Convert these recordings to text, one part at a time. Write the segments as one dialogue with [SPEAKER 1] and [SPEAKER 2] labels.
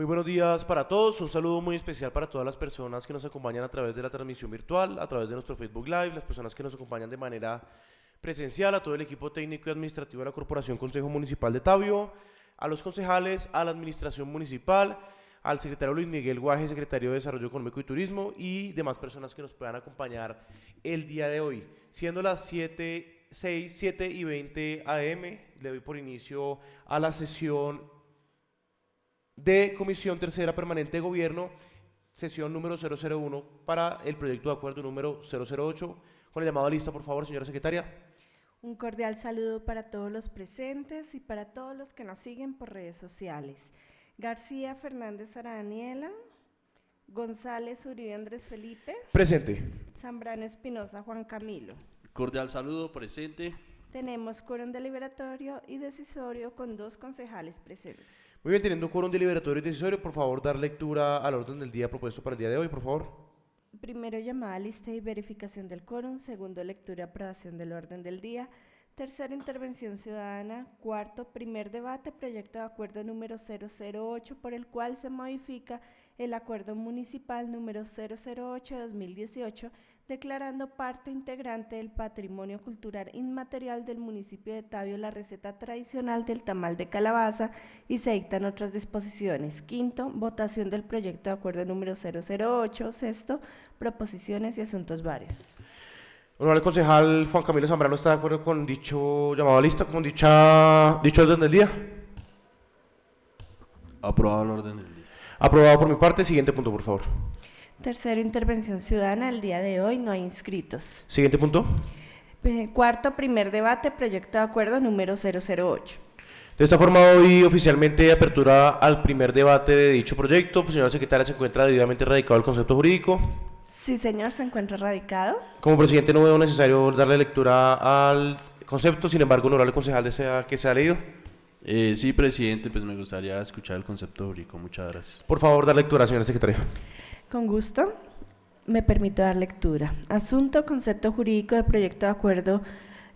[SPEAKER 1] Muy buenos días para todos, un saludo muy especial para todas las personas que nos acompañan a través de la transmisión virtual, a través de nuestro Facebook Live, las personas que nos acompañan de manera presencial, a todo el equipo técnico y administrativo de la Corporación Consejo Municipal de Tabio, a los concejales, a la administración municipal, al secretario Luis Miguel Guaje, secretario de Desarrollo Económico y Turismo, y demás personas que nos puedan acompañar el día de hoy. Siendo las 7:20 AM, le doy por inicio a la sesión de Comisión Tercera Permanente de Gobierno, sesión número 001 para el proyecto de acuerdo número 008. Con el llamado a lista, por favor, señora secretaria.
[SPEAKER 2] Un cordial saludo para todos los presentes y para todos los que nos siguen por redes sociales. García Fernández Sara Daniela, González Uribe Andrés Felipe.
[SPEAKER 1] Presente.
[SPEAKER 2] Zambrano Espinosa Juan Camilo.
[SPEAKER 3] Cordial saludo, presente.
[SPEAKER 2] Tenemos quórum deliberatorio y decisorio con 2 concejales presentes.
[SPEAKER 1] Muy bien, teniendo quórum deliberatorio y decisorio, por favor, dar lectura al orden del día propuesto para el día de hoy, por favor.
[SPEAKER 2] Primero, llamada a lista y verificación del quórum. Segundo, lectura y aprobación del orden del día. Tercera, intervención ciudadana. Cuarto, primer debate, proyecto de acuerdo número 008, por el cual se modifica el acuerdo municipal número 008 de 2018, declarando parte integrante del patrimonio cultural inmaterial del municipio de Tabio la receta tradicional del tamal de calabaza, y se dictan otras disposiciones. Quinto, votación del proyecto de acuerdo número 008. Sexto, proposiciones y asuntos varios.
[SPEAKER 1] Honorable concejal Juan Camilo Zambrano, ¿está de acuerdo con dicho llamado a lista, con dicho orden del día?
[SPEAKER 3] Aprobado el orden del día.
[SPEAKER 1] Aprobado por mi parte. Siguiente punto, por favor.
[SPEAKER 2] Tercero, intervención ciudadana. El día de hoy no hay inscritos.
[SPEAKER 1] Siguiente punto.
[SPEAKER 2] Cuarto, primer debate, proyecto de acuerdo número 008.
[SPEAKER 1] De esta forma, hoy oficialmente apertura al primer debate de dicho proyecto. Pues, señora secretaria, se encuentra debidamente radicado el concepto jurídico.
[SPEAKER 2] Sí, señor, se encuentra radicado.
[SPEAKER 1] Como presidente no veo necesario darle lectura al concepto, sin embargo, honorable concejal, ¿desea que sea leído?
[SPEAKER 3] Sí, presidente, pues me gustaría escuchar el concepto jurídico. Muchas gracias.
[SPEAKER 1] Por favor, dar lectura, señora secretaria.
[SPEAKER 2] Con gusto, me permito dar lectura. Asunto, concepto jurídico de proyecto de acuerdo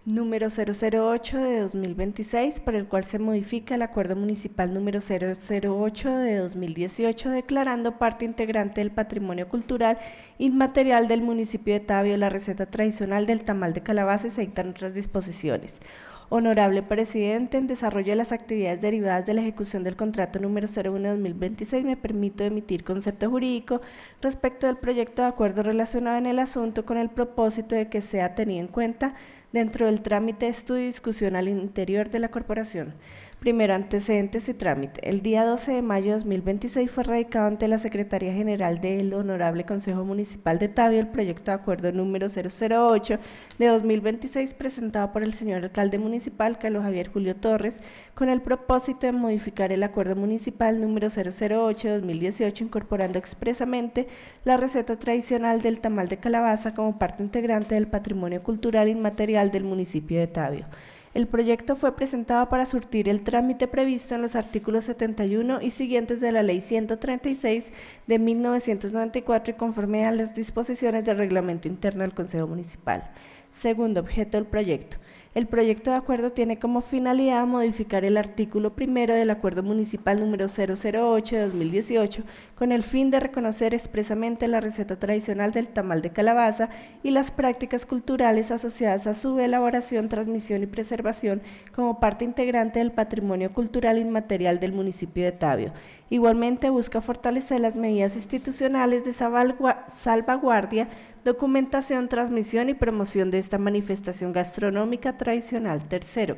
[SPEAKER 2] número 008 de 2026, por el cual se modifica el acuerdo municipal número 008 de 2018, declarando parte integrante del patrimonio cultural inmaterial del municipio de Tabio la receta tradicional del tamal de calabaza, y se dictan otras disposiciones. Honorable Presidente, en desarrollo de las actividades derivadas de la ejecución del contrato número 01/2026, me permito emitir concepto jurídico respecto del proyecto de acuerdo relacionado en el asunto, con el propósito de que sea tenido en cuenta dentro del trámite de estudio y discusión al interior de la Corporación. Primero, antecedentes y trámite. El día 12 de mayo de 2026 fue radicado ante la Secretaría General del Honorable Consejo Municipal de Tabio el proyecto de acuerdo número 008 de 2026, presentado por el señor alcalde municipal Carlos Javier Julio Torres, con el propósito de modificar el acuerdo municipal número 008 de 2018, incorporando expresamente la receta tradicional del tamal de calabaza como parte integrante del patrimonio cultural inmaterial del municipio de Tabio. El proyecto fue presentado para surtir el trámite previsto en los artículos 71 y siguientes de la Ley 136 de 1994 y conforme a las disposiciones del reglamento interno del Consejo Municipal. Segundo, objeto del proyecto. El proyecto de acuerdo tiene como finalidad modificar el artículo primero del acuerdo municipal número 008 de 2018, con el fin de reconocer expresamente la receta tradicional del tamal de calabaza y las prácticas culturales asociadas a su elaboración, transmisión y preservación como parte integrante del patrimonio cultural inmaterial del municipio de Tabio. Igualmente busca fortalecer las medidas institucionales de salvaguardia, documentación, transmisión y promoción de esta manifestación gastronómica tradicional. Tercero,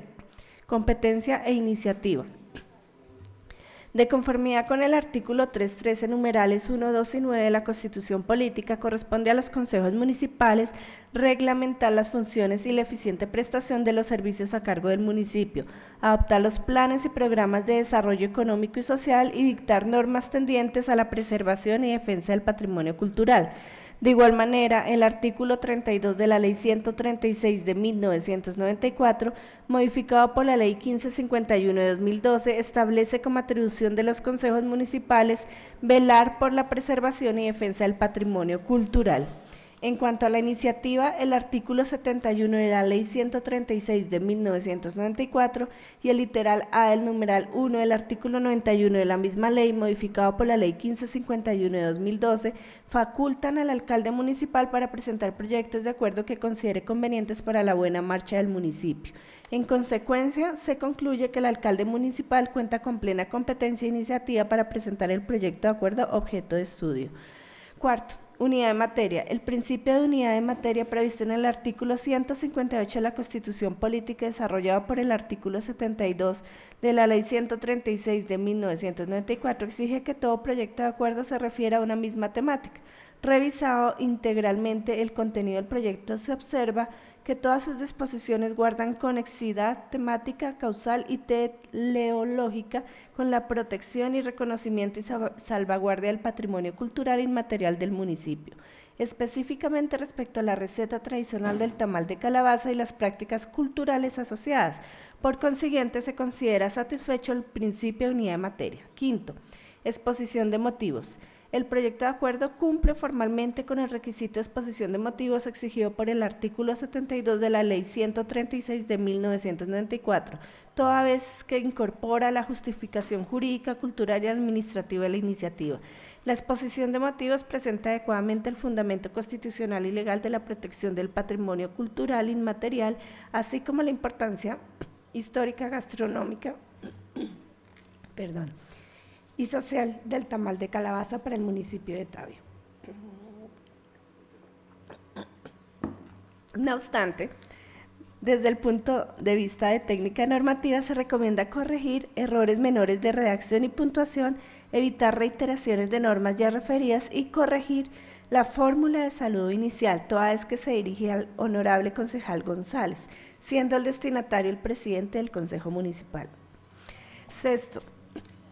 [SPEAKER 2] competencia e iniciativa. De conformidad con el artículo 313, numerales 1, 2 y 9 de la Constitución Política, corresponde a los consejos municipales reglamentar las funciones y la eficiente prestación de los servicios a cargo del municipio, adoptar los planes y programas de desarrollo económico y social y dictar normas tendientes a la preservación y defensa del patrimonio cultural. De igual manera, el artículo 32 de la Ley 136 de 1994, modificado por la Ley 1551 de 2012, establece como atribución de los consejos municipales velar por la preservación y defensa del patrimonio cultural. En cuanto a la iniciativa, el artículo 71 de la Ley 136 de 1994 y el literal A del numeral 1 del artículo 91 de la misma ley, modificado por la Ley 1551 de 2012, facultan al alcalde municipal para presentar proyectos de acuerdo que considere convenientes para la buena marcha del municipio. En consecuencia, se concluye que el alcalde municipal cuenta con plena competencia e iniciativa para presentar el proyecto de acuerdo objeto de estudio. Cuarto, unidad de materia. El principio de unidad de materia previsto en el artículo 158 de la Constitución Política desarrollado por el artículo 72 de la Ley 136 de 1994 exige que todo proyecto de acuerdo se refiera a una misma temática. Revisado integralmente el contenido del proyecto, se observa que todas sus disposiciones guardan conexidad temática, causal y teleológica con la protección y reconocimiento y salvaguardia del patrimonio cultural inmaterial del municipio, específicamente respecto a la receta tradicional del tamal de calabaza y las prácticas culturales asociadas. Por consiguiente, se considera satisfecho el principio de unidad de materia. Quinto, exposición de motivos. El proyecto de acuerdo cumple formalmente con el requisito de exposición de motivos exigido por el artículo 72 de la Ley 136 de 1994, toda vez que incorpora la justificación jurídica, cultural y administrativa de la iniciativa. La exposición de motivos presenta adecuadamente el fundamento constitucional y legal de la protección del patrimonio cultural inmaterial, así como la importancia histórica, gastronómica, y social del tamal de calabaza para el municipio de Tabio. No obstante, desde el punto de vista de técnica normativa, se recomienda corregir errores menores de redacción y puntuación, evitar reiteraciones de normas ya referidas y corregir la fórmula de saludo inicial, toda vez que se dirige al honorable concejal González, siendo el destinatario el presidente del Consejo Municipal. Sexto,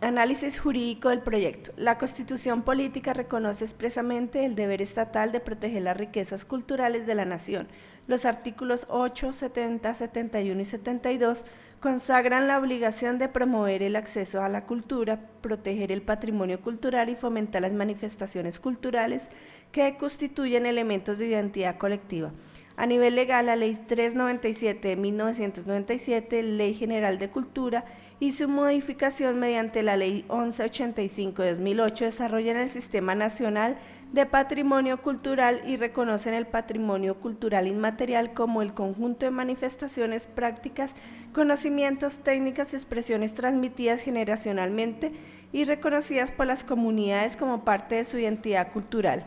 [SPEAKER 2] análisis jurídico del proyecto. La Constitución Política reconoce expresamente el deber estatal de proteger las riquezas culturales de la nación. Los artículos 8, 70, 71 y 72 consagran la obligación de promover el acceso a la cultura, proteger el patrimonio cultural y fomentar las manifestaciones culturales que constituyen elementos de identidad colectiva. A nivel legal, la Ley 397 de 1997, Ley General de Cultura, y su modificación mediante la Ley 1185 de 2008 desarrollan el Sistema Nacional de Patrimonio Cultural y reconocen el patrimonio cultural inmaterial como el conjunto de manifestaciones, prácticas, conocimientos, técnicas y expresiones transmitidas generacionalmente y reconocidas por las comunidades como parte de su identidad cultural.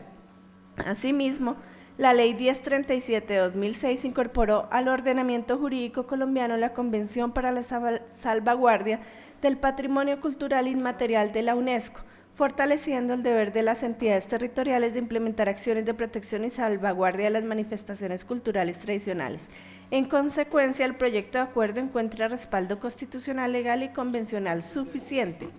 [SPEAKER 2] Asimismo, la Ley 1037 de 2006 incorporó al ordenamiento jurídico colombiano la Convención para la Salvaguardia del Patrimonio Cultural Inmaterial de la UNESCO, fortaleciendo el deber de las entidades territoriales de implementar acciones de protección y salvaguardia de las manifestaciones culturales tradicionales. En consecuencia, el proyecto de acuerdo encuentra respaldo constitucional, legal y convencional suficiente.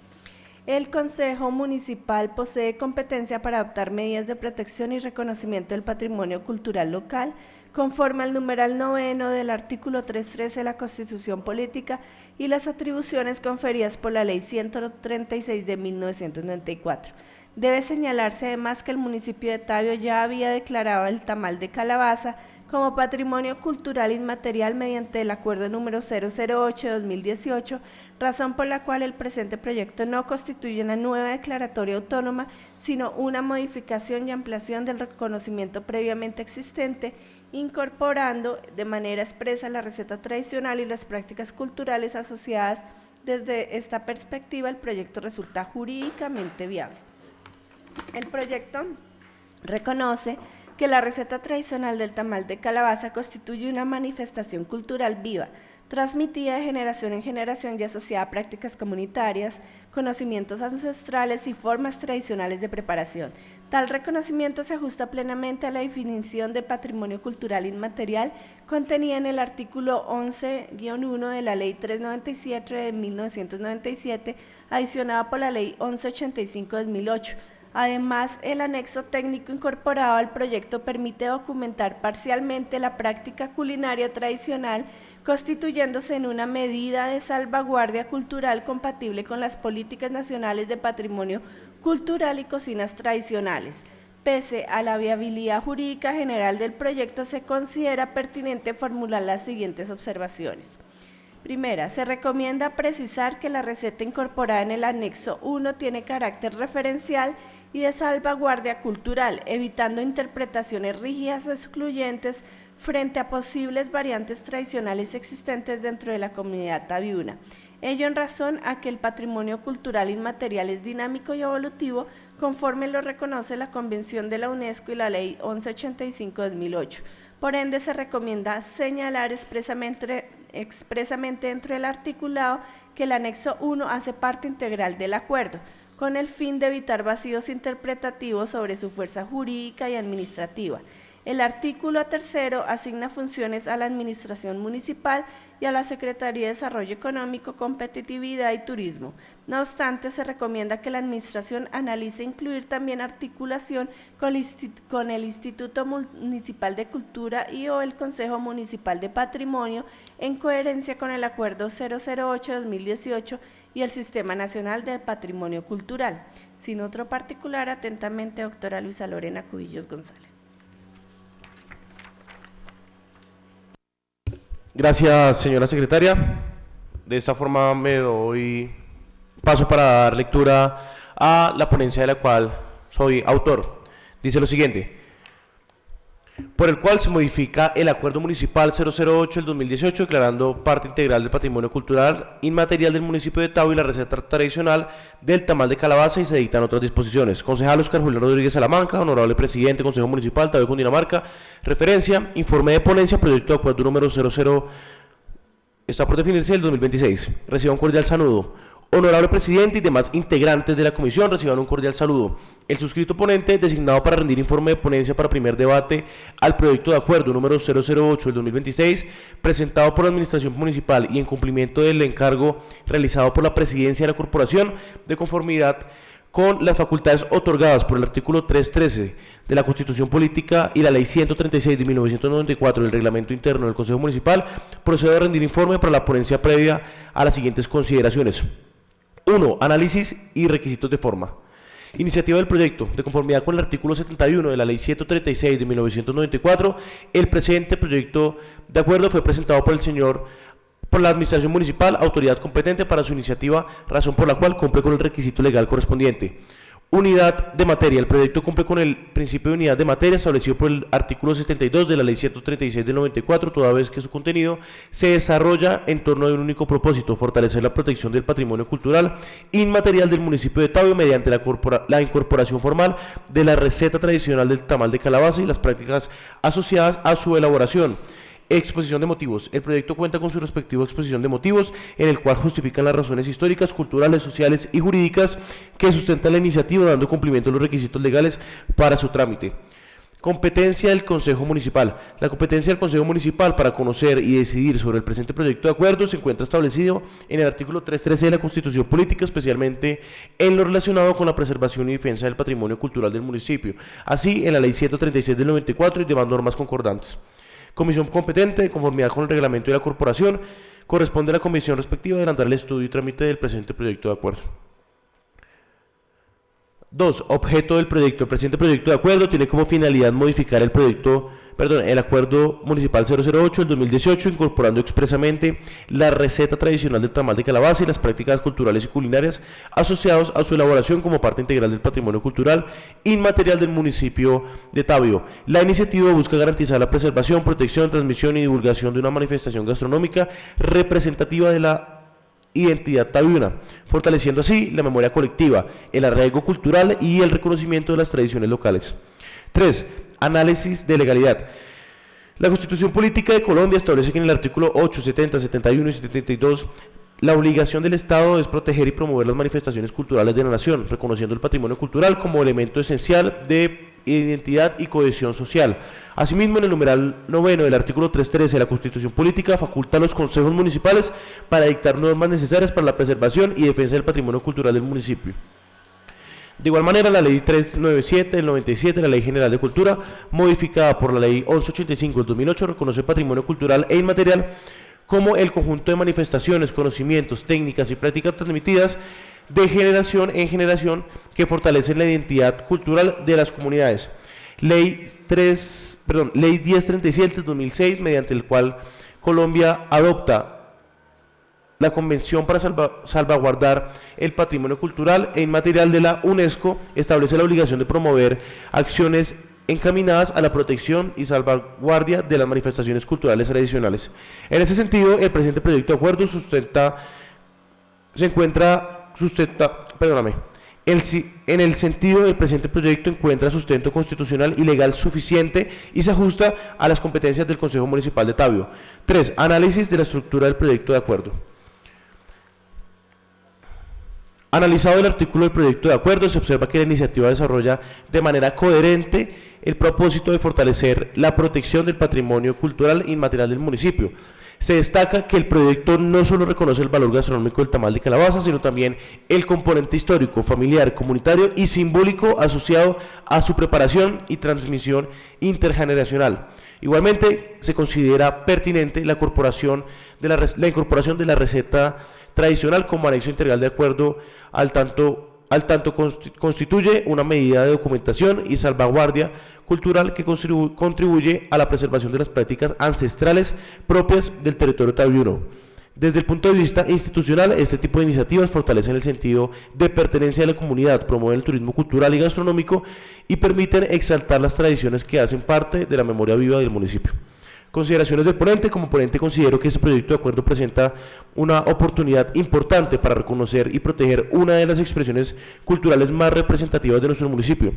[SPEAKER 2] El Consejo Municipal posee competencia para adoptar medidas de protección y reconocimiento del patrimonio cultural local, conforme al numeral 9 del artículo 313 de la Constitución Política y las atribuciones conferidas por la Ley 136 de 1994. Debe señalarse además que el municipio de Tabio ya había declarado el tamal de calabaza como patrimonio cultural inmaterial mediante el acuerdo número 008 de 2018, razón por la cual el presente proyecto no constituye una nueva declaratoria autónoma, sino una modificación y ampliación del reconocimiento previamente existente, incorporando de manera expresa la receta tradicional y las prácticas culturales asociadas. Desde esta perspectiva, el proyecto resulta jurídicamente viable. El proyecto reconoce que la receta tradicional del tamal de calabaza constituye una manifestación cultural viva, transmitida de generación en generación y asociada a prácticas comunitarias, conocimientos ancestrales y formas tradicionales de preparación. Tal reconocimiento se ajusta plenamente a la definición de patrimonio cultural inmaterial contenida en el artículo 11-1 de la Ley 397 de 1997, adicionada por la Ley 1185 de 2008. Además, el anexo técnico incorporado al proyecto permite documentar parcialmente la práctica culinaria tradicional, constituyéndose en una medida de salvaguardia cultural compatible con las políticas nacionales de patrimonio cultural y cocinas tradicionales. Pese a la viabilidad jurídica general del proyecto, se considera pertinente formular las siguientes observaciones. Primera, se recomienda precisar que la receta incorporada en el anexo 1 tiene carácter referencial y de salvaguardia cultural, evitando interpretaciones rígidas o excluyentes frente a posibles variantes tradicionales existentes dentro de la comunidad tabiuna. Ello en razón a que el patrimonio cultural inmaterial es dinámico y evolutivo, conforme lo reconoce la Convención de la UNESCO y la Ley 1185/2008. Por ende, se recomienda señalar expresamente dentro del articulado que el anexo 1 hace parte integral del acuerdo, con el fin de evitar vacíos interpretativos sobre su fuerza jurídica y administrativa. El artículo 3 asigna funciones a la Administración Municipal y a la Secretaría de Desarrollo Económico, Competitividad y Turismo. No obstante, se recomienda que la Administración analice incluir también articulación con el Instituto Municipal de Cultura y o el Consejo Municipal de Patrimonio, en coherencia con el Acuerdo 008-2018 y el Sistema Nacional del Patrimonio Cultural. Sin otro particular, atentamente, doctora Luisa Lorena Cubillos González.
[SPEAKER 1] Gracias, señora secretaria. De esta forma me doy paso para dar lectura a la ponencia de la cual soy autor. Dice lo siguiente: por el cual se modifica el Acuerdo Municipal 008 del 2018, declarando parte integral del patrimonio cultural inmaterial del municipio de Tabo y la receta tradicional del tamal de calabaza, y se dictan otras disposiciones. Concejal Oscar Julián Rodríguez Salamanca, honorable presidente, Consejo Municipal, Tabo, Cundinamarca. Referencia, informe de ponencia, proyecto de acuerdo número 00, está por definirse, del 2026. Reciba un cordial saludo. Honorable presidente y demás integrantes de la comisión, reciban un cordial saludo. El suscrito ponente, designado para rendir informe de ponencia para primer debate al proyecto de acuerdo número 008 del 2026, presentado por la Administración Municipal y en cumplimiento del encargo realizado por la Presidencia de la Corporación, de conformidad con las facultades otorgadas por el artículo 313 de la Constitución Política y la Ley 136 de 1994 del Reglamento Interno del Consejo Municipal, procedo a rendir informe para la ponencia previa a las siguientes consideraciones. 1. Análisis y requisitos de forma. Iniciativa del proyecto. De conformidad con el artículo 71 de la Ley 136 de 1994, el presente proyecto de acuerdo fue presentado por la Administración Municipal, autoridad competente para su iniciativa, razón por la cual cumple con el requisito legal correspondiente. Unidad de materia. El proyecto cumple con el principio de unidad de materia establecido por el artículo 72 de la Ley 136 del 94, toda vez que su contenido se desarrolla en torno a un único propósito: fortalecer la protección del patrimonio cultural inmaterial del municipio de Tabio mediante la incorporación formal de la receta tradicional del tamal de calabaza y las prácticas asociadas a su elaboración. Exposición de motivos. El proyecto cuenta con su respectiva exposición de motivos, en el cual justifican las razones históricas, culturales, sociales y jurídicas que sustentan la iniciativa, dando cumplimiento a los requisitos legales para su trámite. Competencia del Consejo Municipal. La competencia del Consejo Municipal para conocer y decidir sobre el presente proyecto de acuerdo se encuentra establecido en el artículo 313 de la Constitución Política, especialmente en lo relacionado con la preservación y defensa del patrimonio cultural del municipio, así en la Ley 136 del 94 y demás normas concordantes. Comisión competente, de conformidad con el reglamento de la corporación, corresponde a la comisión respectiva adelantar el estudio y trámite del presente proyecto de acuerdo. 2. Objeto del proyecto. El presente proyecto de acuerdo tiene como finalidad modificar el Acuerdo Municipal 008 del 2018, incorporando expresamente la receta tradicional del tamal de calabaza y las prácticas culturales y culinarias asociados a su elaboración como parte integral del patrimonio cultural inmaterial del municipio de Tabio. La iniciativa busca garantizar la preservación, protección, transmisión y divulgación de una manifestación gastronómica representativa de la identidad tabiuna, fortaleciendo así la memoria colectiva, el arraigo cultural y el reconocimiento de las tradiciones locales. 3. Análisis de legalidad. La Constitución Política de Colombia establece que en el artículo 8, 70, 71 y 72 la obligación del Estado es proteger y promover las manifestaciones culturales de la nación, reconociendo el patrimonio cultural como elemento esencial de identidad y cohesión social. Asimismo, en el numeral 9 del artículo 313 de la Constitución Política faculta a los consejos municipales para dictar normas necesarias para la preservación y defensa del patrimonio cultural del municipio. De igual manera, la Ley 397 del 97, la Ley General de Cultura, modificada por la Ley 1185 del 2008, reconoce el patrimonio cultural e inmaterial como el conjunto de manifestaciones, conocimientos, técnicas y prácticas transmitidas de generación en generación que fortalecen la identidad cultural de las comunidades. Ley 1037 de 2006, mediante el cual Colombia adopta la Convención para salvaguardar el patrimonio cultural e inmaterial de la UNESCO, establece la obligación de promover acciones encaminadas a la protección y salvaguardia de las manifestaciones culturales tradicionales. En ese sentido, el presente proyecto de acuerdo en el sentido del presente proyecto encuentra sustento constitucional y legal suficiente y se ajusta a las competencias del Consejo Municipal de Tabio. 3. Análisis de la estructura del proyecto de acuerdo. Analizado el artículo del proyecto de acuerdo, se observa que la iniciativa desarrolla de manera coherente el propósito de fortalecer la protección del patrimonio cultural inmaterial del municipio. Se destaca que el proyecto no solo reconoce el valor gastronómico del tamal de calabaza, sino también el componente histórico, familiar, comunitario y simbólico asociado a su preparación y transmisión intergeneracional. Igualmente, se considera pertinente la incorporación de la receta tradicional como anexo integral de acuerdo al tanto constituye una medida de documentación y salvaguardia cultural que contribuye a la preservación de las prácticas ancestrales propias del territorio tabiuno. Desde el punto de vista institucional, este tipo de iniciativas fortalecen el sentido de pertenencia de la comunidad, promueven el turismo cultural y gastronómico y permiten exaltar las tradiciones que hacen parte de la memoria viva del municipio. Consideraciones del ponente. Como ponente considero que este proyecto de acuerdo presenta una oportunidad importante para reconocer y proteger una de las expresiones culturales más representativas de nuestro municipio.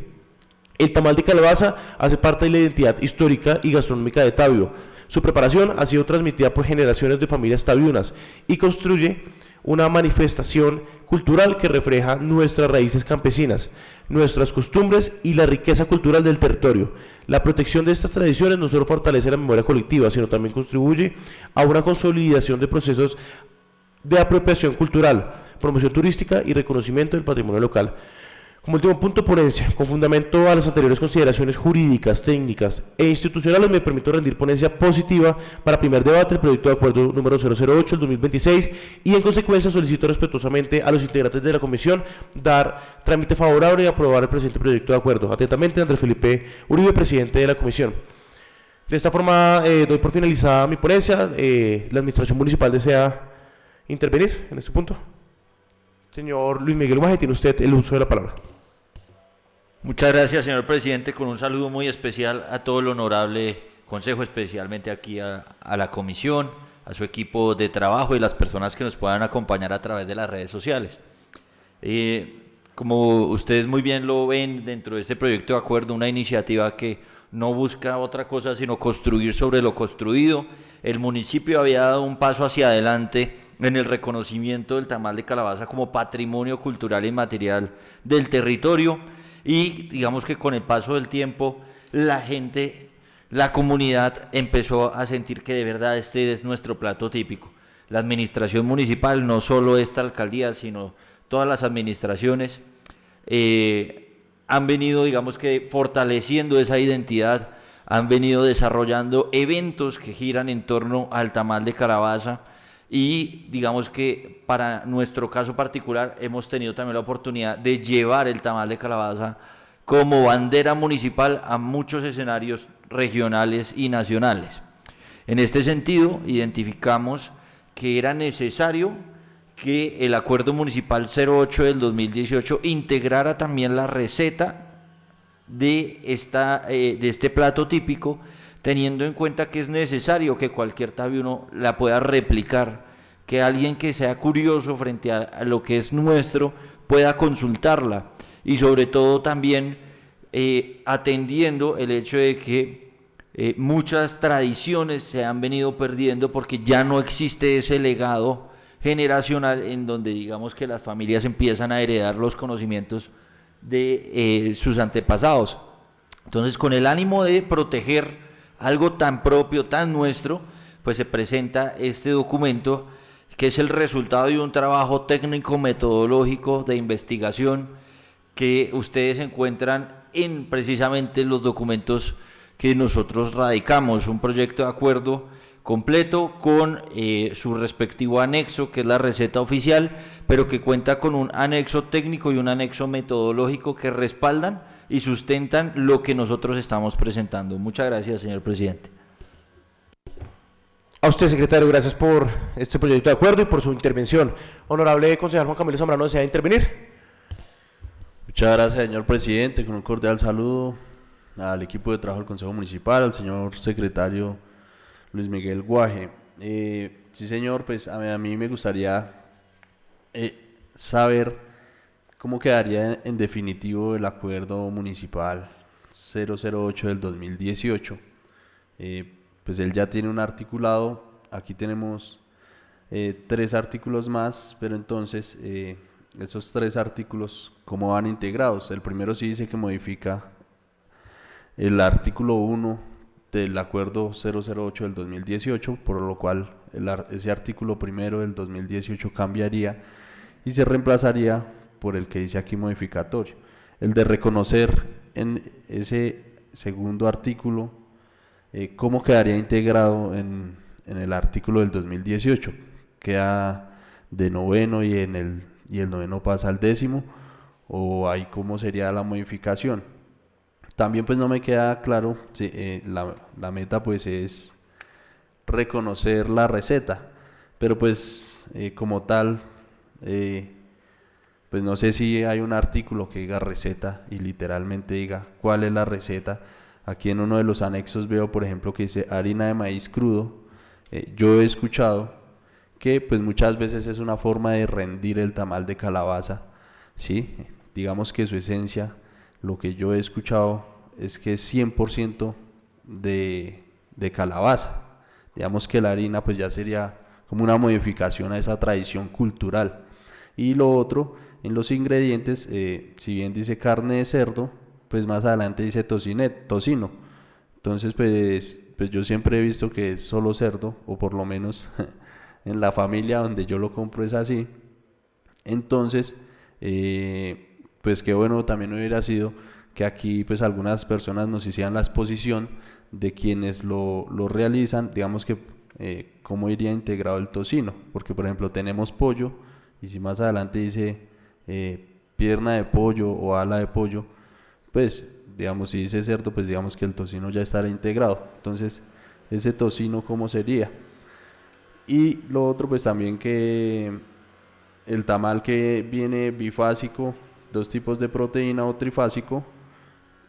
[SPEAKER 1] El tamal de calabaza hace parte de la identidad histórica y gastronómica de Tabio. Su preparación ha sido transmitida por generaciones de familias tabiunas y construye una manifestación cultural que refleja nuestras raíces campesinas, nuestras costumbres y la riqueza cultural del territorio. La protección de estas tradiciones no solo fortalece la memoria colectiva, sino también contribuye a una consolidación de procesos de apropiación cultural, promoción turística y reconocimiento del patrimonio local. Como último punto, ponencia. Con fundamento a las anteriores consideraciones jurídicas, técnicas e institucionales, me permito rendir ponencia positiva para primer debate el proyecto de acuerdo número 008 del 2026 y en consecuencia solicito respetuosamente a los integrantes de la comisión dar trámite favorable y aprobar el presente proyecto de acuerdo. Atentamente, Andrés Felipe Uribe, presidente de la comisión. De esta forma, doy por finalizada mi ponencia. La administración municipal desea intervenir en este punto. Señor Luis Miguel Guaje, tiene usted el uso de la palabra.
[SPEAKER 4] Muchas gracias, señor presidente, con un saludo muy especial a todo el honorable consejo, especialmente aquí a la comisión, a su equipo de trabajo y las personas que nos puedan acompañar a través de las redes sociales. Como ustedes muy bien lo ven dentro de este proyecto de acuerdo, una iniciativa que no busca otra cosa sino construir sobre lo construido. El municipio había dado un paso hacia adelante en el reconocimiento del tamal de calabaza como patrimonio cultural e inmaterial del territorio, y digamos que con el paso del tiempo la gente, la comunidad empezó a sentir que de verdad este es nuestro plato típico. La administración municipal, no solo esta alcaldía, sino todas las administraciones han venido, digamos que fortaleciendo esa identidad, han venido desarrollando eventos que giran en torno al tamal de calabaza. Y digamos que para nuestro caso particular hemos tenido también la oportunidad de llevar el tamal de calabaza como bandera municipal a muchos escenarios regionales y nacionales. En este sentido, identificamos que era necesario que el Acuerdo Municipal 08 del 2018 integrara también la receta de este plato típico, teniendo en cuenta que es necesario que cualquier tabiuno la pueda replicar, que alguien que sea curioso frente a lo que es nuestro pueda consultarla, y sobre todo también atendiendo el hecho de que muchas tradiciones se han venido perdiendo porque ya no existe ese legado generacional en donde digamos que las familias empiezan a heredar los conocimientos de sus antepasados. Entonces, con el ánimo de proteger algo tan propio, tan nuestro, pues se presenta este documento que es el resultado de un trabajo técnico metodológico de investigación que ustedes encuentran en precisamente los documentos que nosotros radicamos, un proyecto de acuerdo completo con su respectivo anexo, que es la receta oficial, pero que cuenta con un anexo técnico y un anexo metodológico que respaldan y sustentan lo que nosotros estamos presentando. Muchas gracias, señor presidente.
[SPEAKER 1] A usted, secretario, gracias por este proyecto de acuerdo y por su intervención. Honorable concejal Juan Camilo Zambrano, ¿desea intervenir?
[SPEAKER 3] Muchas gracias, señor presidente, con un cordial saludo al equipo de trabajo del Consejo Municipal, al señor secretario Luis Miguel Guaje. Sí, señor, pues a mí me gustaría saber cómo quedaría en definitivo el acuerdo municipal 008 del 2018. Pues él ya tiene un articulado, aquí tenemos 3 artículos más, pero entonces esos 3 artículos, ¿cómo van integrados? El primero sí dice que modifica el artículo 1 del acuerdo 008 del 2018, por lo cual ese artículo primero del 2018 cambiaría y se reemplazaría por el que dice aquí modificatorio. El de reconocer en ese segundo artículo cómo quedaría integrado en el artículo del 2018, queda de noveno y el noveno pasa al 10º, o ahí cómo sería la modificación. También pues no me queda claro, la meta pues es reconocer la receta, pero pues como tal, pues no sé si hay un artículo que diga receta y literalmente diga cuál es la receta. Aquí en uno de los anexos veo, por ejemplo, que dice harina de maíz crudo. Yo he escuchado que pues muchas veces es una forma de rendir el tamal de calabaza, ¿sí? Digamos que su esencia, lo que yo he escuchado es que es 100% de calabaza. Digamos que la harina pues ya sería como una modificación a esa tradición cultural. Y lo otro, en los ingredientes, si bien dice carne de cerdo, pues más adelante dice tocino. Entonces pues yo siempre he visto que es solo cerdo, o por lo menos en la familia donde yo lo compro es así. Entonces pues qué bueno también hubiera sido que aquí pues algunas personas nos hicieran la exposición de quienes lo realizan, digamos que cómo iría integrado el tocino, porque por ejemplo tenemos pollo, y si más adelante dice pierna de pollo o ala de pollo, pues digamos si dice cerdo, pues digamos que el tocino ya estará integrado. Entonces ese tocino cómo sería. Y lo otro pues también que el tamal que viene bifásico, 2 tipos de proteína, o trifásico,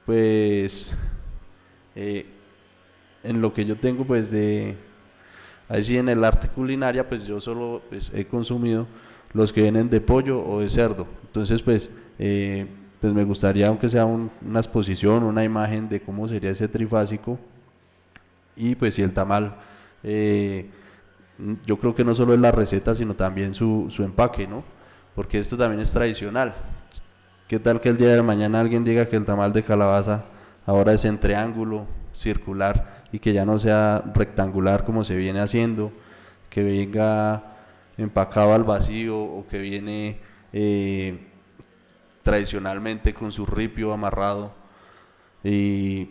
[SPEAKER 3] pues en lo que yo tengo pues así en el arte culinaria, pues yo solo pues he consumido los que vienen de pollo o de cerdo. Entonces pues me gustaría, aunque sea una exposición, una imagen de cómo sería ese trifásico. Y pues si el tamal, yo creo que no solo es la receta, sino también su empaque, ¿no? Porque esto también es tradicional. ¿Qué tal que el día de mañana alguien diga que el tamal de calabaza ahora es en triángulo, circular, y que ya no sea rectangular como se viene haciendo, que venga empacado al vacío, o que viene tradicionalmente con su ripio amarrado? Y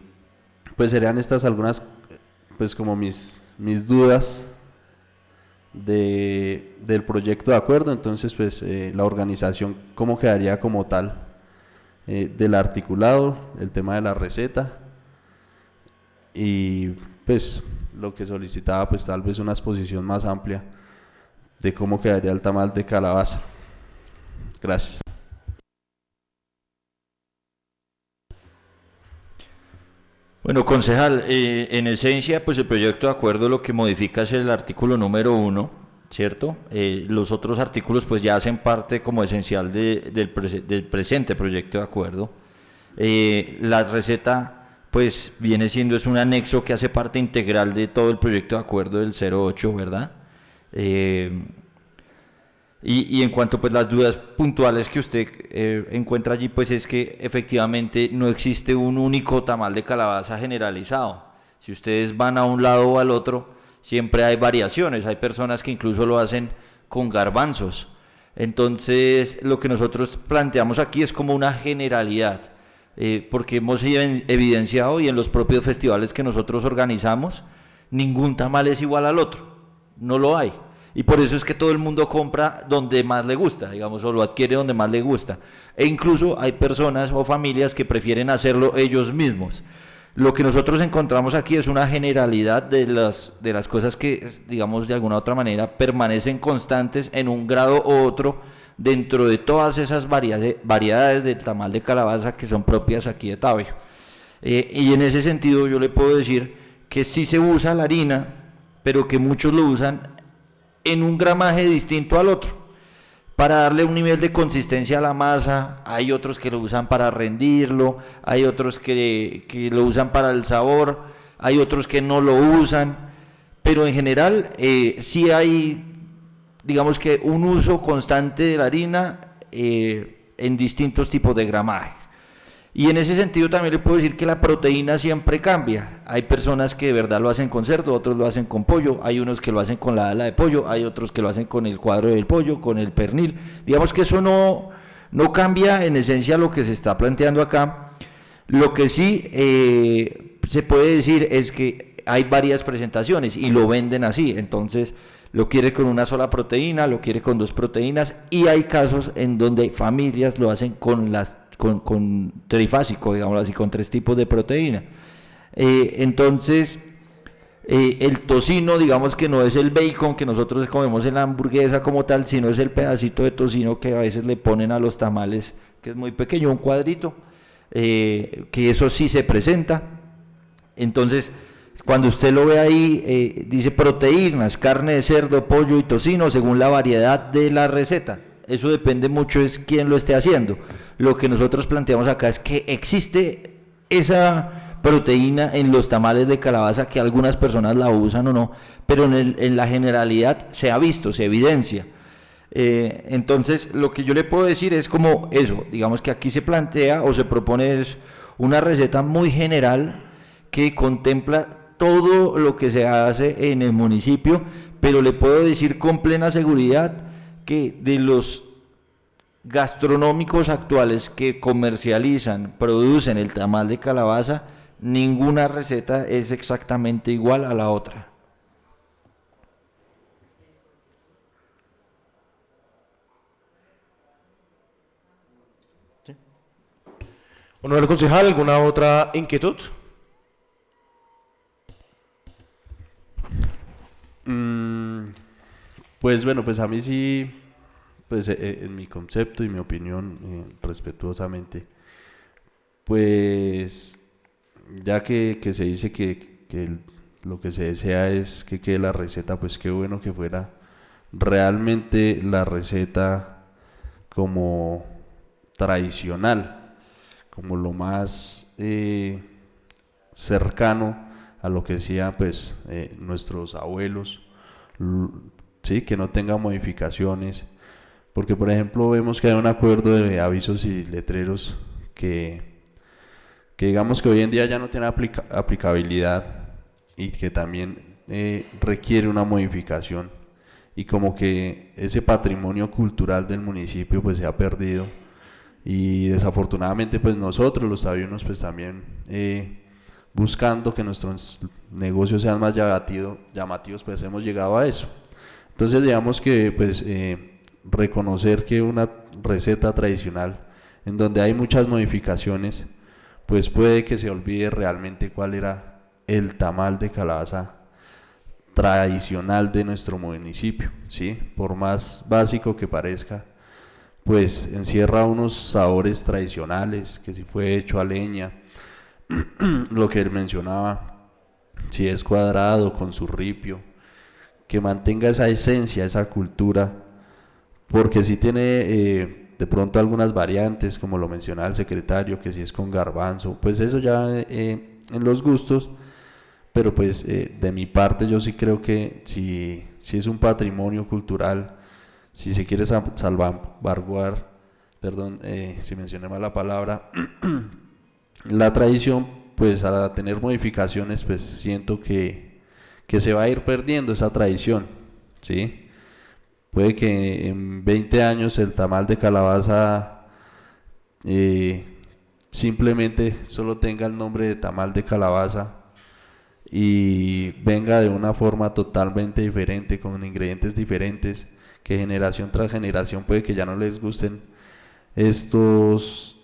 [SPEAKER 3] pues serían estas algunas pues como mis dudas del proyecto de acuerdo. Entonces pues la organización cómo quedaría como tal, del articulado, el tema de la receta, y pues lo que solicitaba pues tal vez una exposición más amplia de cómo quedaría el tamal de calabaza. Gracias.
[SPEAKER 4] Bueno, concejal, en esencia, pues el proyecto de acuerdo lo que modifica es el artículo número 1, ¿cierto? Los otros artículos pues ya hacen parte como esencial del presente proyecto de acuerdo. La receta pues viene siendo, es un anexo que hace parte integral de todo el proyecto de acuerdo del 08, ¿verdad? Y en cuanto pues las dudas puntuales que usted encuentra allí, pues es que efectivamente no existe un único tamal de calabaza generalizado. Si ustedes van a un lado o al otro, siempre hay variaciones. Hay personas que incluso lo hacen con garbanzos. Entonces lo que nosotros planteamos aquí es como una generalidad, porque hemos evidenciado, y en los propios festivales que nosotros organizamos, ningún tamal es igual al otro, no lo hay. Y por eso es que todo el mundo compra donde más le gusta, digamos, o lo adquiere donde más le gusta. E incluso hay personas o familias que prefieren hacerlo ellos mismos. Lo que nosotros encontramos aquí es una generalidad de las cosas que, digamos, de alguna u otra manera permanecen constantes en un grado u otro dentro de todas esas variedades del tamal de calabaza que son propias aquí de Tabio. Y en ese sentido yo le puedo decir que sí se usa la harina, pero que muchos lo usan en un gramaje distinto al otro, para darle un nivel de consistencia a la masa. Hay otros que lo usan para rendirlo, hay otros que lo usan para el sabor, hay otros que no lo usan, pero en general sí hay, digamos que un uso constante de la harina en distintos tipos de gramajes. Y en ese sentido también le puedo decir que la proteína siempre cambia. Hay personas que de verdad lo hacen con cerdo, otros lo hacen con pollo, hay unos que lo hacen con la ala de pollo, hay otros que lo hacen con el cuadro del pollo, con el pernil. Digamos que eso no cambia en esencia lo que se está planteando acá. Lo que sí se puede decir es que hay varias presentaciones y lo venden así. Entonces lo quiere con una sola proteína, lo quiere con 2 proteínas, y hay casos en donde familias lo hacen con trifásico, digamos así, con 3 tipos de proteína. Entonces, el tocino, digamos que no es el bacon que nosotros comemos en la hamburguesa como tal, sino es el pedacito de tocino que a veces le ponen a los tamales, que es muy pequeño, un cuadrito, que eso sí se presenta. Entonces, cuando usted lo ve ahí, dice proteínas, carne de cerdo, pollo y tocino, según la variedad de la receta. Eso depende mucho es quién lo esté haciendo. Lo que nosotros planteamos acá es que existe esa proteína en los tamales de calabaza, que algunas personas la usan o no, pero en la generalidad se ha visto, se evidencia. Entonces, lo que yo le puedo decir es como eso, digamos que aquí se plantea o se propone es una receta muy general que contempla todo lo que se hace en el municipio, pero le puedo decir con plena seguridad que de los gastronómicos actuales que comercializan, producen el tamal de calabaza, ninguna receta es exactamente igual a la otra.
[SPEAKER 1] Honorable concejal, ¿alguna otra inquietud?
[SPEAKER 3] Pues bueno, pues a mí sí, pues en mi concepto y mi opinión, respetuosamente, pues ya que se dice que lo que se desea es que quede la receta, pues qué bueno que fuera realmente la receta como tradicional, como lo más cercano a lo que decían pues nuestros abuelos, sí, que no tenga modificaciones, porque por ejemplo vemos que hay un acuerdo de avisos y letreros que digamos que hoy en día ya no tiene aplicabilidad y que también requiere una modificación, y como que ese patrimonio cultural del municipio pues se ha perdido, y desafortunadamente pues nosotros los tabiunos pues también buscando que nuestros negocios sean más llamativos, pues hemos llegado a eso. Entonces digamos que pues reconocer que una receta tradicional en donde hay muchas modificaciones, pues puede que se olvide realmente cuál era el tamal de calabaza tradicional de nuestro municipio, ¿sí? Por más básico que parezca, pues encierra unos sabores tradicionales, que si fue hecho a leña, lo que él mencionaba, si es cuadrado con su ripio, que mantenga esa esencia, esa cultura, porque si tiene de pronto algunas variantes, como lo mencionaba el secretario, que si es con garbanzo, pues eso ya en los gustos, pero pues de mi parte yo sí creo que si es un patrimonio cultural, si se quiere salvaguardar, perdón, si mencioné mal la palabra, la tradición, pues al tener modificaciones, pues siento que se va a ir perdiendo esa tradición, ¿sí? Puede que en 20 años el tamal de calabaza simplemente solo tenga el nombre de tamal de calabaza, y venga de una forma totalmente diferente, con ingredientes diferentes, que generación tras generación puede que ya no les gusten estos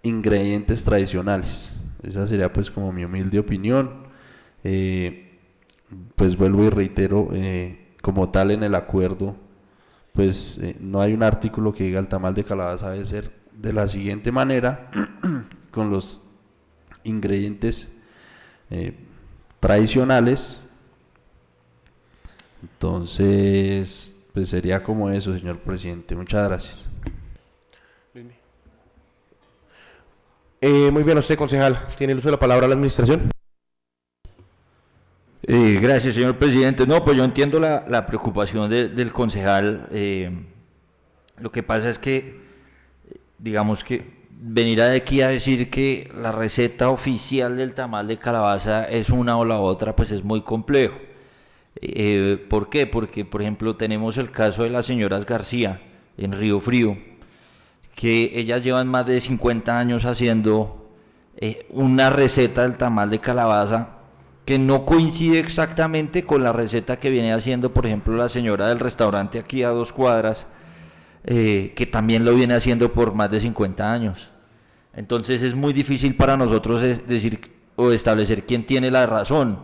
[SPEAKER 3] ingredientes tradicionales. Esa sería pues como mi humilde opinión. Pues vuelvo y reitero, como tal en el acuerdo, pues no hay un artículo que diga el tamal de calabaza debe ser de la siguiente manera, con los ingredientes tradicionales. Entonces, pues sería como eso, señor presidente. Muchas gracias.
[SPEAKER 1] Muy bien, usted, concejal, tiene el uso de la palabra a la administración.
[SPEAKER 4] Gracias, señor presidente. No, pues yo entiendo la preocupación del concejal. Lo que pasa es que, digamos que venir aquí a decir que la receta oficial del tamal de calabaza es una o la otra, pues es muy complejo. ¿Por qué? Porque, por ejemplo, tenemos el caso de las señoras García en Río Frío, que ellas llevan más de 50 años haciendo una receta del tamal de calabaza que no coincide exactamente con la receta que viene haciendo, por ejemplo, la señora del restaurante aquí a 2 cuadras, que también lo viene haciendo por más de 50 años. Entonces es muy difícil para nosotros decir o establecer quién tiene la razón.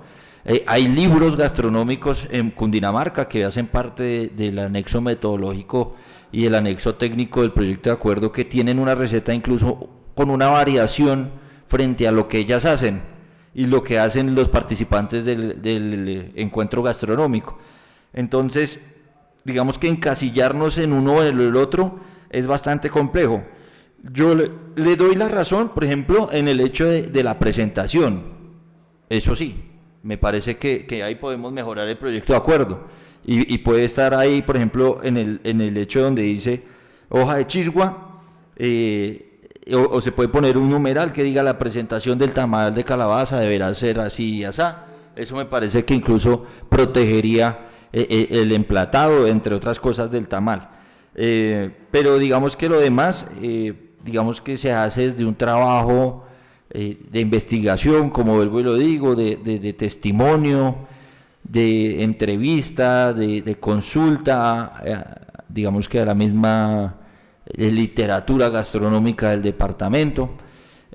[SPEAKER 4] Hay libros gastronómicos en Cundinamarca que hacen parte del anexo metodológico y el anexo técnico del proyecto de acuerdo, que tienen una receta incluso con una variación frente a lo que ellas hacen y lo que hacen los participantes del encuentro gastronómico. Entonces, digamos que encasillarnos en uno o en el otro es bastante complejo. Yo le doy la razón, por ejemplo, en el hecho de la presentación. Eso sí, me parece que ahí podemos mejorar el proyecto de acuerdo. Y puede estar ahí, por ejemplo, en el hecho donde dice hoja de chisgua, o se puede poner un numeral que diga la presentación del tamal de calabaza deberá ser así y así. Eso me parece que incluso protegería el emplatado, entre otras cosas, del tamal. Pero digamos que lo demás, digamos que se hace desde un trabajo de investigación, como vuelvo y lo digo, de testimonio, de entrevista, de consulta, digamos que a la misma literatura gastronómica del departamento,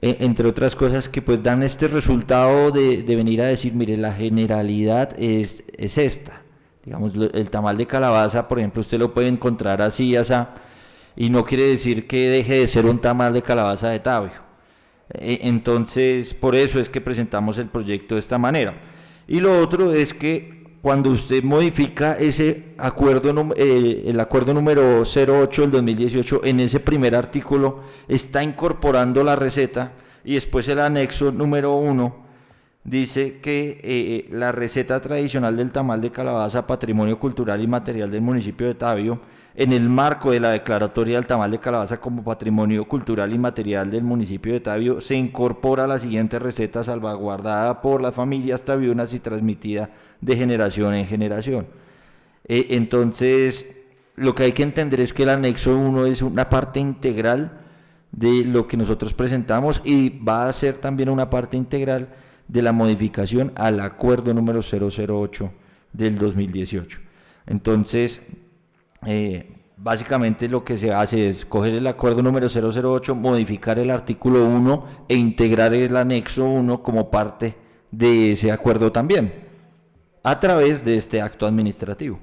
[SPEAKER 4] entre otras cosas que pues dan este resultado de venir a decir, mire, la generalidad es esta. Digamos, el tamal de calabaza, por ejemplo, usted lo puede encontrar así, y no quiere decir que deje de ser un tamal de calabaza de Tabio. Entonces, por eso es que presentamos el proyecto de esta manera. Y lo otro es que cuando usted modifica ese acuerdo, el acuerdo número 08 del 2018, en ese primer artículo está incorporando la receta, y después el anexo número 1 dice que la receta tradicional del tamal de calabaza, patrimonio cultural y material del municipio de Tabio, en el marco de la declaratoria del tamal de calabaza como patrimonio cultural y material del municipio de Tabio, se incorpora la siguiente receta salvaguardada por las familias tabionas y transmitida de generación en generación. Entonces, lo que hay que entender es que el anexo 1 es una parte integral de lo que nosotros presentamos, y va a ser también una parte integral de la modificación al acuerdo número 008 del 2018. Entonces, básicamente lo que se hace es coger el acuerdo número 008, modificar el artículo 1 e integrar el anexo 1 como parte de ese acuerdo también, a través de este acto administrativo.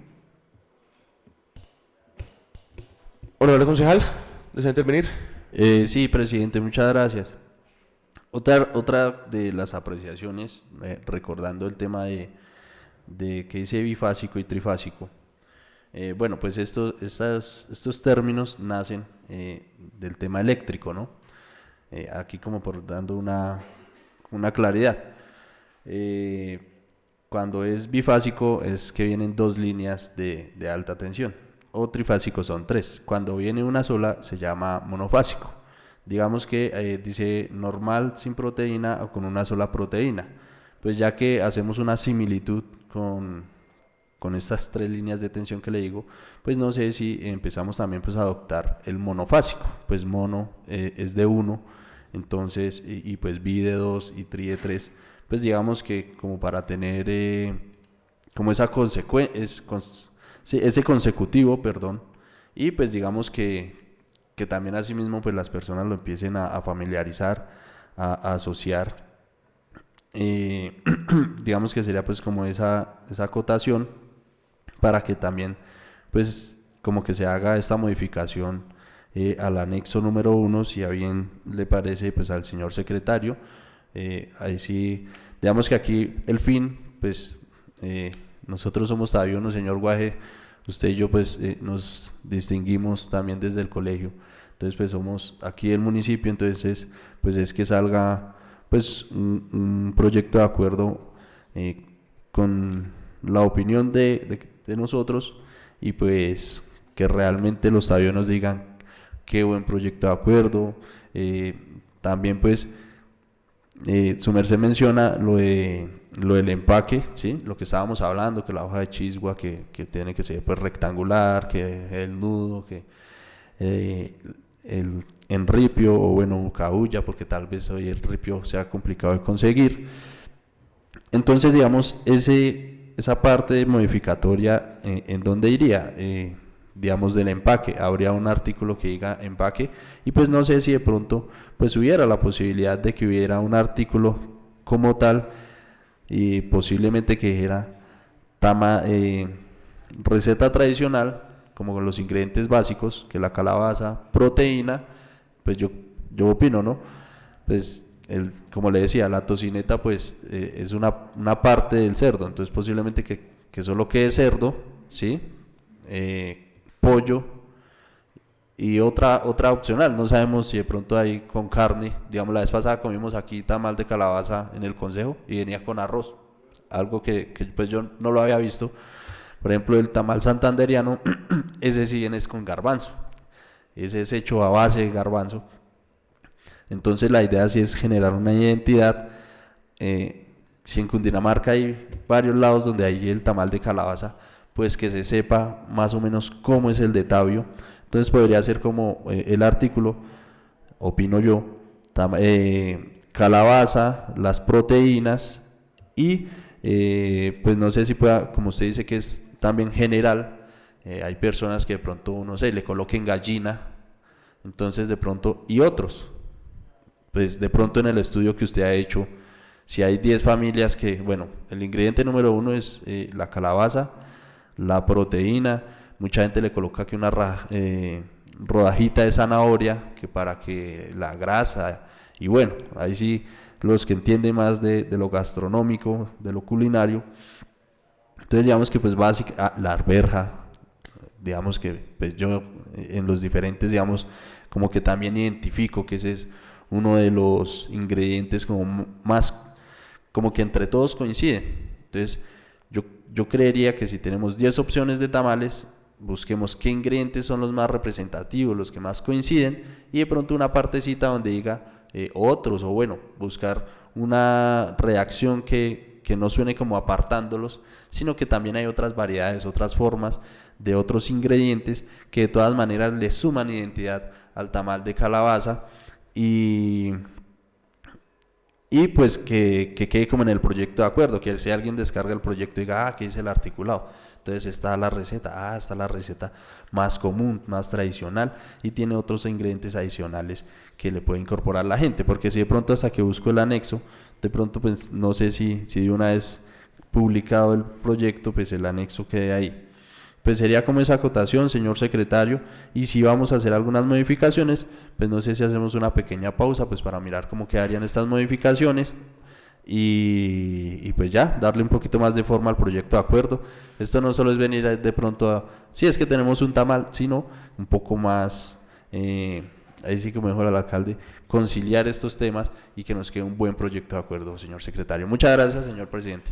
[SPEAKER 1] Honorable concejal, ¿desea intervenir?
[SPEAKER 3] Sí, presidente, muchas gracias. Otra de las apreciaciones, recordando el tema de que dice bifásico y trifásico. Bueno, pues estos términos nacen del tema eléctrico, ¿no? Aquí como por dando una claridad. Cuando es bifásico es que vienen 2 líneas de alta tensión, o trifásico son 3. Cuando viene una sola se llama monofásico. Digamos que dice normal sin proteína o con una sola proteína. Pues ya que hacemos una similitud con estas 3 líneas de tensión que le digo, pues no sé si empezamos también pues a adoptar el monofásico. Pues mono es de 1, entonces, y pues bi de 2 y tri de 3, pues digamos que como para tener como ese consecutivo, perdón, y pues digamos que también asimismo pues las personas lo empiecen a familiarizar, a asociar, digamos que sería pues como esa acotación para que también pues como que se haga esta modificación al anexo número 1, si a bien le parece pues al señor secretario. Ahí sí, digamos que aquí el fin, pues nosotros somos todavía uno, señor Guaje, usted y yo pues nos distinguimos también desde el colegio, entonces pues somos aquí el municipio, entonces pues es que salga pues un proyecto de acuerdo con la opinión de nosotros y pues que realmente los tabionos nos digan qué buen proyecto de acuerdo. También pues su merced menciona lo del empaque, ¿sí? Lo que estábamos hablando, que la hoja de chisgua que tiene que ser pues rectangular, que el nudo, que eh, el enripio o bueno caulla, porque tal vez hoy el ripio sea complicado de conseguir. Entonces, digamos, esa parte modificatoria, ¿en dónde iría? Digamos, del empaque. Habría un artículo que diga empaque y pues no sé si de pronto pues hubiera la posibilidad de que hubiera un artículo como tal y posiblemente que dijera receta tradicional, como con los ingredientes básicos, que la calabaza, proteína, pues yo opino, ¿no? Pues como le decía, la tocineta pues es una parte del cerdo, entonces posiblemente que solo quede cerdo, ¿sí? Pollo y otra opcional, no sabemos si de pronto hay con carne, digamos la vez pasada comimos aquí tamal de calabaza en el consejo y venía con arroz, algo que pues yo no lo había visto. Por ejemplo, el tamal santanderiano, ese sí viene es con garbanzo, ese es hecho a base de garbanzo. Entonces la idea sí es generar una identidad. Si en Cundinamarca hay varios lados donde hay el tamal de calabaza, pues que se sepa más o menos cómo es el de Tabio. Entonces podría ser como el artículo, opino yo, calabaza, las proteínas y pues no sé si pueda, como usted dice que es también general, hay personas que de pronto, no sé, le coloquen gallina, entonces de pronto, y otros, pues de pronto en el estudio que usted ha hecho, si hay 10 familias que, bueno, el ingrediente número 1 es la calabaza, la proteína, mucha gente le coloca aquí una rodajita de zanahoria, que para que la grasa, y bueno, ahí sí los que entienden más de lo gastronómico, de lo culinario, entonces digamos que pues básica, la arveja, digamos que pues yo en los diferentes, digamos, como que también identifico que ese es uno de los ingredientes como más, como que entre todos coinciden. Entonces, yo, yo creería que si tenemos 10 opciones de tamales, busquemos qué ingredientes son los más representativos, los que más coinciden, y de pronto una partecita donde diga otros, o bueno, buscar una reacción que no suene como apartándolos, sino que también hay otras variedades, otras formas de otros ingredientes que de todas maneras le suman identidad al tamal de calabaza y, y pues que quede como en el proyecto de acuerdo, que si alguien descarga el proyecto y diga, aquí dice el articulado, entonces está la receta, está la receta más común, más tradicional y tiene otros ingredientes adicionales que le puede incorporar la gente, porque si de pronto hasta que busco el anexo, de pronto pues no sé si de una vez publicado el proyecto, pues el anexo quede ahí. Pues sería como esa acotación, señor secretario, y si vamos a hacer algunas modificaciones, pues no sé si hacemos una pequeña pausa, pues para mirar cómo quedarían estas modificaciones y pues ya, darle un poquito más de forma al proyecto de acuerdo. Esto no solo es venir de pronto a, si es que tenemos un tamal, sino un poco más, ahí sí que mejor al alcalde, conciliar estos temas y que nos quede un buen proyecto de acuerdo, señor secretario. Muchas gracias, señor presidente.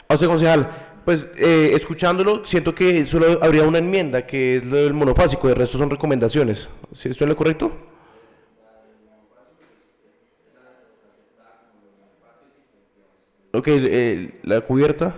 [SPEAKER 1] A usted, concejal, pues escuchándolo, siento que solo habría una enmienda, que es lo del monofásico, de resto son recomendaciones. ¿Sí estoy en lo correcto? Ok, la cubierta.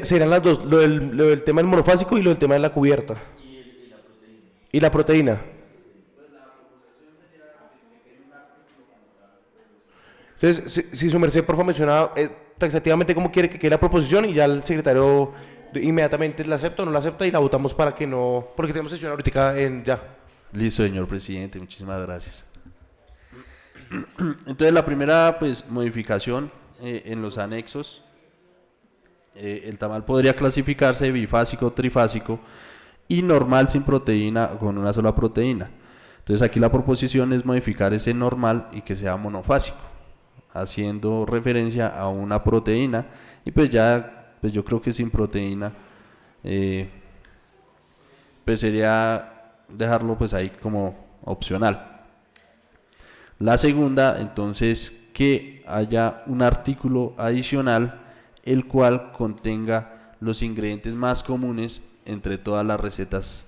[SPEAKER 1] Serán las dos, lo del tema del monofásico y lo del tema de la cubierta. Y la proteína. Entonces, si su merced por favor menciona taxativamente cómo quiere que quede la proposición, y ya el secretario inmediatamente la acepta o no la acepta y la votamos para que no, porque tenemos sesión ahorita ya.
[SPEAKER 3] Listo, señor presidente, muchísimas gracias. Entonces la primera pues modificación en los anexos, el tamal podría clasificarse bifásico, trifásico y normal sin proteína con una sola proteína. Entonces aquí la proposición es modificar ese normal y que sea monofásico, haciendo referencia a una proteína, y pues ya pues yo creo que sin proteína pues sería dejarlo pues ahí como opcional. La segunda, entonces, que haya un artículo adicional el cual contenga los ingredientes más comunes entre todas las recetas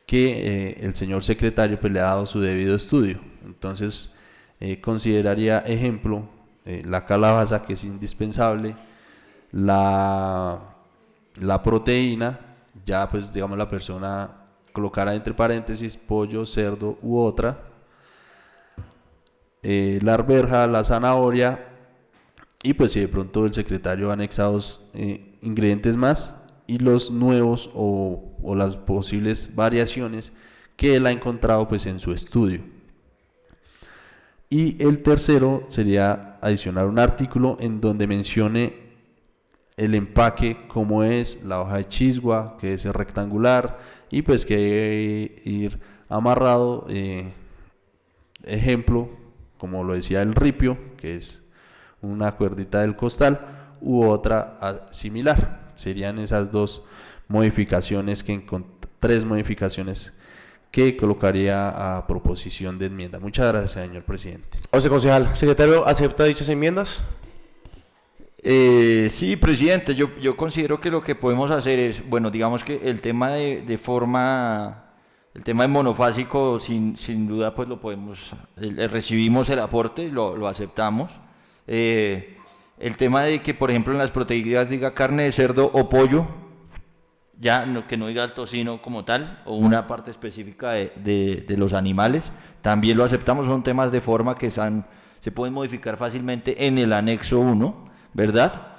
[SPEAKER 3] que el señor secretario pues le ha dado su debido estudio. Entonces consideraría ejemplo la calabaza, que es indispensable, la proteína, ya pues digamos la persona colocará entre paréntesis pollo, cerdo u otra, la arveja, la zanahoria, y pues si de pronto el secretario ha anexado ingredientes más y los nuevos o las posibles variaciones que él ha encontrado pues en su estudio. Y el tercero sería adicionar un artículo en donde mencione el empaque, cómo es la hoja de chisgua, que es rectangular y pues que debe ir amarrado, ejemplo, como lo decía el ripio, que es una cuerdita del costal, u otra similar. Serían esas dos modificaciones, tres modificaciones que colocaría a proposición de enmienda. Muchas gracias, señor presidente.
[SPEAKER 1] Concejal, secretario, ¿acepta dichas enmiendas?
[SPEAKER 4] Sí, presidente, yo considero que lo que podemos hacer es, bueno, digamos que el tema de forma, el tema de monofásico, sin duda, pues lo podemos, recibimos el aporte, lo aceptamos. El tema de que, por ejemplo, en las proteínas diga carne de cerdo o pollo, ya que no diga el tocino como tal, o una parte específica de los animales, también lo aceptamos. Son temas de forma que se pueden modificar fácilmente en el anexo 1, ¿verdad?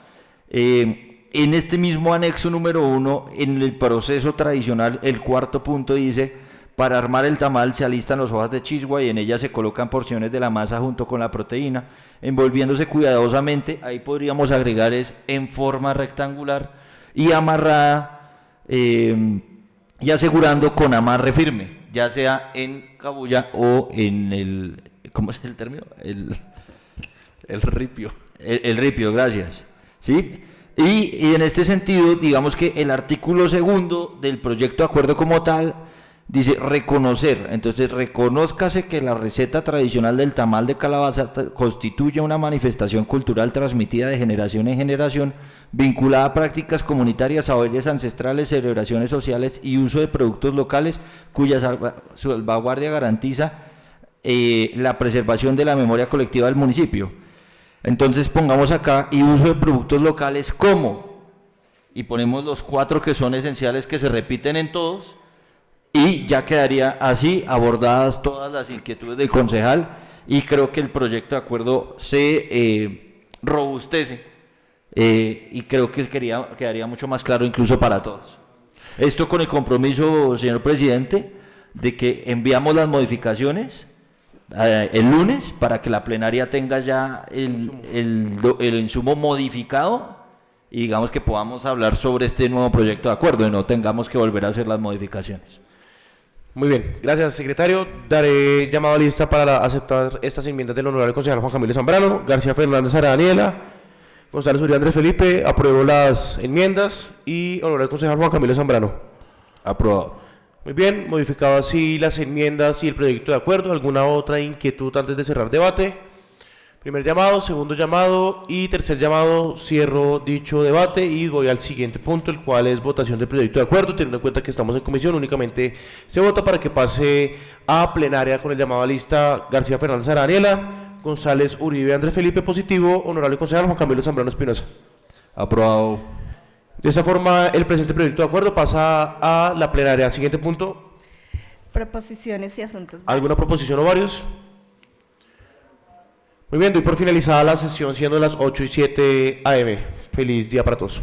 [SPEAKER 4] En este mismo anexo número 1, en el proceso tradicional, el cuarto punto dice: para armar el tamal se alistan las hojas de chisgua y en ellas se colocan porciones de la masa junto con la proteína, envolviéndose cuidadosamente. Ahí podríamos agregar es en forma rectangular y amarrada, y asegurando con amarre firme, ya sea en cabuya o en el, ¿cómo es el término? El
[SPEAKER 3] ripio.
[SPEAKER 4] El ripio, gracias. ¿Sí? Y en este sentido, digamos que el artículo segundo del proyecto de acuerdo como tal dice reconocer. Entonces, reconózcase que la receta tradicional del tamal de calabaza constituye una manifestación cultural transmitida de generación en generación, vinculada a prácticas comunitarias, saberes ancestrales, celebraciones sociales y uso de productos locales, cuya salvaguardia garantiza la preservación de la memoria colectiva del municipio. Entonces pongamos acá y uso de productos locales como, y ponemos los 4 que son esenciales, que se repiten en todos, y ya quedaría así abordadas todas las inquietudes del concejal, y creo que el proyecto de acuerdo se robustece, y creo que quedaría mucho más claro incluso para todos. Esto con el compromiso, señor presidente, de que enviamos las modificaciones el lunes para que la plenaria tenga ya el insumo modificado y digamos que podamos hablar sobre este nuevo proyecto de acuerdo y no tengamos que volver a hacer las modificaciones.
[SPEAKER 1] Muy bien, gracias, secretario. Daré llamado a lista para aceptar estas enmiendas del honorable concejal Juan Camilo Zambrano. García Fernández, Sara Daniela, González Uribe, Andrés Felipe. Apruebo las enmiendas. Y honorable concejal Juan Camilo Zambrano.
[SPEAKER 3] Aprobado.
[SPEAKER 1] Muy bien, modificado así las enmiendas y el proyecto de acuerdo. ¿Alguna otra inquietud antes de cerrar debate? Primer llamado, segundo llamado y tercer llamado. Cierro dicho debate y voy al siguiente punto, el cual es votación del proyecto de acuerdo. Teniendo en cuenta que estamos en comisión, únicamente se vota para que pase a plenaria con el llamado a lista García Fernández, Sara Daniela, González Uribe, Andrés Felipe. Positivo. Honorable concejal Juan Camilo Zambrano Espinosa.
[SPEAKER 3] Aprobado.
[SPEAKER 1] De esta forma, el presente proyecto de acuerdo pasa a la plenaria. Siguiente punto.
[SPEAKER 2] Proposiciones y asuntos.
[SPEAKER 1] ¿Alguna proposición o varios? Muy bien, doy por finalizada la sesión siendo las 8:07 AM. Feliz día para todos.